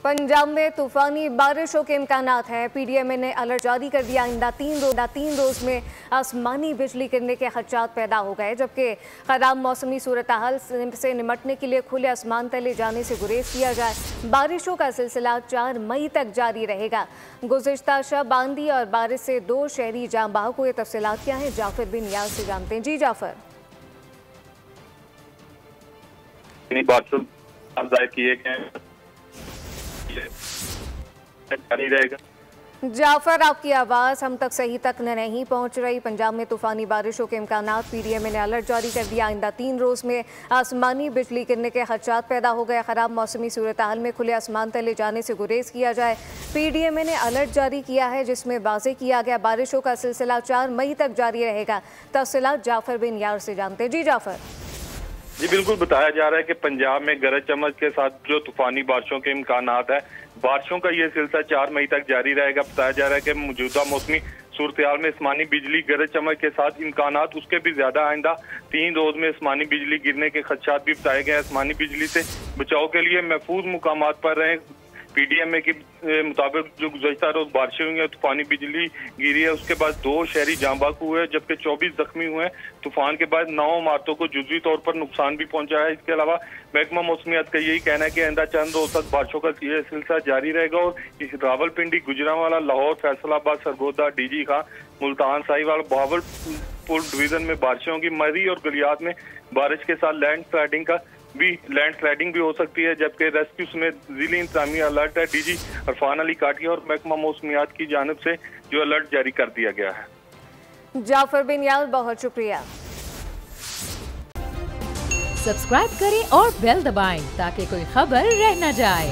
पंजाब में तूफानी बारिशों के इम्कानात हैं। पीडीएमए ने अलर्ट जारी कर दिया। आइंदा तीन रोज में आसमानी बिजली गिरने के खदशात पैदा हो गए, जबकि खराब मौसमी सूरत हाल से निमटने के लिए खुले आसमान तले जाने से गुरेज किया जाए। बारिशों का सिलसिला 4 मई तक जारी रहेगा। गुज़िश्ता शब आंधी और बारिश से 2 शहरी जाँ बहक हुए। तफसीलात क्या हैं, जाफर बिन यार से जानते हैं। जी जाफर। जारी रहेगा। जाफर, आपकी आवाज़ हम तक सही तक नहीं पहुंच रही। पंजाब में तूफानी बारिशों के इम्कानात। पीडीएमए ने अलर्ट जारी कर दिया। आइंदा 3 रोज़ में आसमानी बिजली गिरने के खदशात पैदा हो गए। ख़राब मौसमी सूरत हाल में खुले आसमान तले जाने से गुरेज किया जाए। पीडीएमए ने अलर्ट जारी किया है, जिसमें वाज़ेह किया गया बारिशों का सिलसिला 4 मई तक जारी रहेगा। तफसीलात जाफर बिन यार से जानते हैं। जी जाफर। जी बिल्कुल, बताया जा रहा है कि पंजाब में गरज चमक के साथ जो तूफानी बारिशों के इम्कानात है, बारिशों का ये सिलसिला 4 मई तक जारी रहेगा। बताया जा रहा है कि मौजूदा मौसमी सूरत हाल में आसमानी बिजली गरज चमक के साथ इम्कानात उसके भी ज्यादा आइंदा 3 रोज में आसमानी बिजली गिरने के खदशात भी बताए गए। आसमानी बिजली से बचाव के लिए महफूज मुकामात पर रहें। पीडीएमए के मुताबिक जो गुज़श्ता रोज बारिशें हुई हैं, तूफानी बिजली गिरी है, उसके बाद 2 शहरी जाँ बहक हुए, जबकि 24 जख्मी हुए हैं। तूफान के बाद 9 इमारतों को जुज़वी तौर पर नुकसान भी पहुंचा है। इसके अलावा महकमा मौसमियात का यही कहना है कि आइंदा चंद रोज तक बारिशों का यह सिलसिला जारी रहेगा और इस रावलपिंडी, गुजरांवाला, लाहौर, फैसलाबाद, सरगोदा, डीजी खां, मुल्तान, साहिवाल, बहावलपुर डिवीजन में बारिशें होंगी। मरी और गलियात में बारिश के साथ लैंड स्लाइडिंग भी हो सकती है, जबकि रेस्क्यू समेत जिले इंतजामी अलर्ट है। डीजी अरफान अली काटिया और महकमा मौसमियात की जानिब से जो अलर्ट जारी कर दिया गया है। जाफर बिन यार, बहुत शुक्रिया। सब्सक्राइब करें और बेल दबाएं ताकि कोई खबर रह न जाए।